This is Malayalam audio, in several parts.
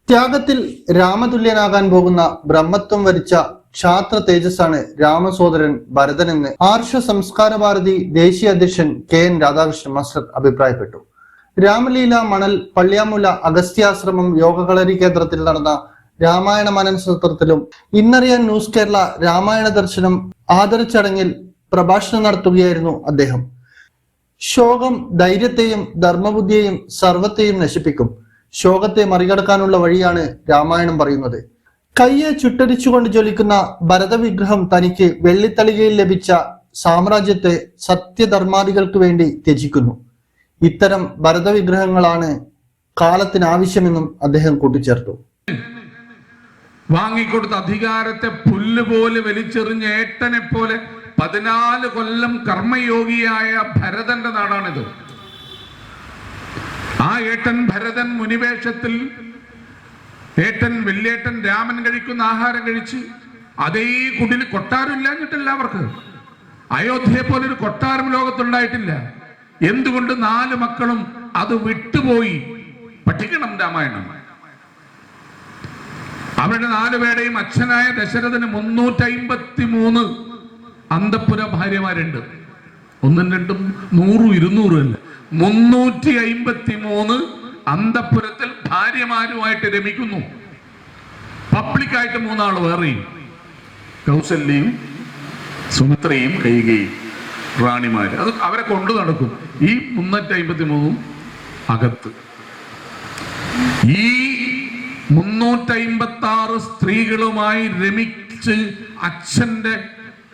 ത്യാഗത്തിൽ രാമതുല്യനാകാൻ പോകുന്ന ബ്രഹ്മത്വം വരിച്ച ക്ഷാത്ര തേജസ്സാണ് രാമസോദരൻ ഭരതനെന്ന് ആർഷ സംസ്കാര ഭാരതി ദേശീയ അധ്യക്ഷൻ KN രാധാകൃഷ്ണൻ മാസ്റ്റർ അഭിപ്രായപ്പെട്ടു. രാമലീല മണൽ പള്ളിയാമുല അഗസ്ത്യാശ്രമം യോഗകളരി കേന്ദ്രത്തിൽ നടന്ന രാമായണ മനന സത്രത്തിലും ഇന്നറിയാൻ ന്യൂസ് കേരള രാമായണ ദർശനം ആദരച്ചടങ്ങിൽ പ്രഭാഷണം നടത്തുകയായിരുന്നു അദ്ദേഹം. ശോകം ധൈര്യത്തെയും ധർമ്മബുദ്ധിയെയും സർവത്തെയും നശിപ്പിക്കും. ശോകത്തെ മറികടക്കാനുള്ള വഴിയാണ് രാമായണം പറയുന്നത്. കയ്യെ ചുട്ടരിച്ചുകൊണ്ട് ജ്വലിക്കുന്ന ഭരതവിഗ്രഹം തനിക്ക് വെള്ളിത്തളികയിൽ ലഭിച്ച സാമ്രാജ്യത്തെ സത്യധർമാദികൾക്ക് വേണ്ടി ത്യജിക്കുന്നു. ഇത്തരം ഭരതവിഗ്രഹങ്ങളാണ് കാലത്തിന് ആവശ്യമെന്നും അദ്ദേഹം കൂട്ടിച്ചേർത്തു. വാങ്ങിക്കൊടുത്ത അധികാരത്തെ പുല്ലുപോലെ വലിച്ചെറിഞ്ഞ ഏട്ടനെ പോലെ 14 കൊല്ലം കർമ്മയോഗിയായ ഭരതന്റെ നാടാണിത്. ആ ഏട്ടൻ ഭരതൻ മുനിവേഷത്തിൽ ഏട്ടൻ വലിയേട്ടൻ രാമൻ കഴിക്കുന്ന ആഹാരം കഴിച്ച് അതേ കുടിൽ കൊട്ടാരം ഇല്ലാഞ്ഞിട്ടില്ല. അവർക്ക് അയോധ്യയെ പോലെ ഒരു കൊട്ടാരം ലോകത്തുണ്ടായിട്ടില്ല. എന്തുകൊണ്ട് 4 മക്കളും അത് വിട്ടുപോയി? പഠിക്കണം രാമായണം. അവരുടെ 4 പേരുടെയും അച്ഛനായ ദശരഥന് 353 അന്തഃപുര ഭാര്യമാരുണ്ട്. 1ഉം 2ഉം 100ഉം 200ഉം അല്ല, 353 അന്തഃപുരത്തിൽ ഭാര്യമാരുമായിട്ട് രമിക്കുന്നു. പബ്ലിക്കായിട്ട് 3 ആള് വേറെയും, കൗസല്യയും സുമിത്രയും കൈകയും റാണിമാര്. അത് അവരെ കൊണ്ടു നടക്കും. ഈ 353 അകത്ത്. ഈ 356 സ്ത്രീകളുമായി രമിച്ച് അച്ഛന്റെ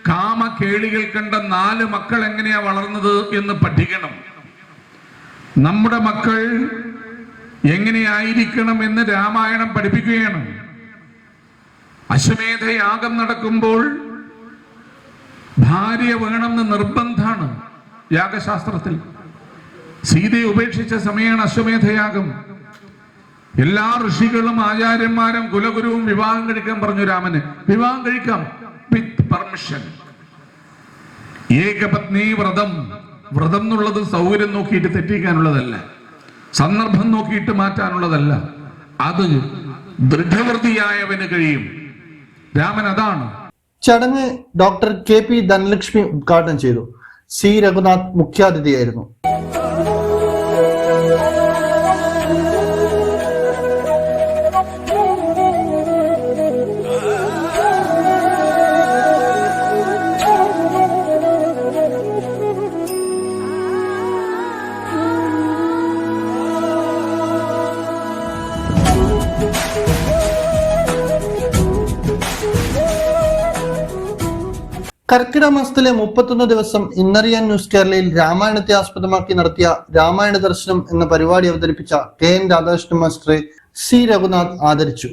കാമകേളികൾ കണ്ട 4 മക്കൾ എങ്ങനെയാ വളർന്നത് എന്ന് പഠിക്കണം. നമ്മുടെ മക്കൾ എങ്ങനെയായിരിക്കണം എന്ന് രാമായണം പഠിപ്പിക്കുകയാണ്. അശ്വമേധയാഗം നടക്കുമ്പോൾ ഭാര്യ വേണമെന്ന് നിർബന്ധമാണ് യാഗശാസ്ത്രത്തിൽ. സീതയെ ഉപേക്ഷിച്ച സമയമാണ് അശ്വമേധയാഗം. എല്ലാ ഋഷികളും ആചാര്യന്മാരും കുലഗുരുവും വിവാഹം കഴിക്കാൻ പറഞ്ഞു രാമന്. വിവാഹം കഴിക്കാം വിത്ത് പെർമിഷൻ. ഏകപത്നി വ്രതം. വ്രതം എന്നുള്ളത് സൗകര്യം നോക്കിയിട്ട് തെറ്റിക്കാനുള്ളതല്ല, സന്ദർഭം നോക്കിയിട്ട് മാറ്റാനുള്ളതല്ല. അത് ദൃഢവൃതിയായവന് കഴിയും. രാമൻ അതാണ്. ചടങ്ങ് ഡോക്ടർ KP ധനലക്ഷ്മി ഉദ്ഘാടനം ചെയ്തു. C രഘുനാഥ് മുഖ്യാതിഥിയായിരുന്നു. കർക്കിടക മാസത്തിലെ 31 ദിവസം ഇന്നറിയാൻ ന്യൂസ് കേരളയിൽ രാമായണത്തെ ആസ്പദമാക്കി നടത്തിയ രാമായണ ദർശനം എന്ന പരിപാടി അവതരിപ്പിച്ച KN രാധാകൃഷ്ണൻ മാസ്റ്ററെ C രഘുനാഥ് ആദരിച്ചു.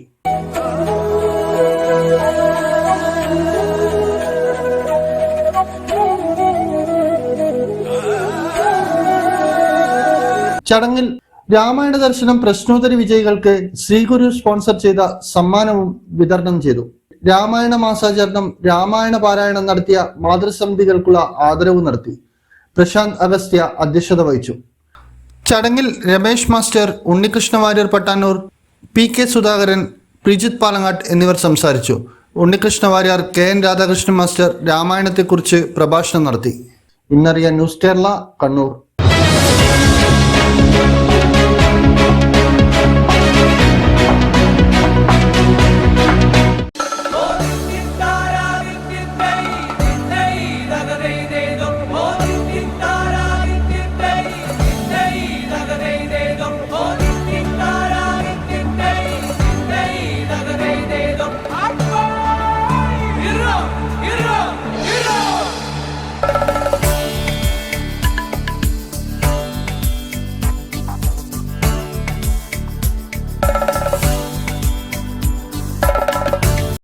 ചടങ്ങിൽ രാമായണ ദർശനം പ്രശ്നോത്തരി വിജയികൾക്ക് ശ്രീഗുരു സ്പോൺസർ ചെയ്ത സമ്മാനവും വിതരണം ചെയ്തു. രാമായണ മാസാചരണം രാമായണ പാരായണം നടത്തിയ മാതൃസമിതികൾക്കുള്ള ആദരവ് നടത്തി. പ്രശാന്ത് അഗസ്ത്യ അധ്യക്ഷത വഹിച്ചു. ചടങ്ങിൽ രമേശ് മാസ്റ്റർ, ഉണ്ണികൃഷ്ണ വാര്യർ പട്ടാനൂർ, PK സുധാകരൻ, പ്രിജിത്ത് പാലങ്ങാട്ട് എന്നിവർ സംസാരിച്ചു. ഉണ്ണികൃഷ്ണ വാര്യർ KN രാധാകൃഷ്ണൻ മാസ്റ്റർ രാമായണത്തെക്കുറിച്ച് പ്രഭാഷണം നടത്തി. ഇന്നറിയാൻ ന്യൂസ് കേരള, കണ്ണൂർ.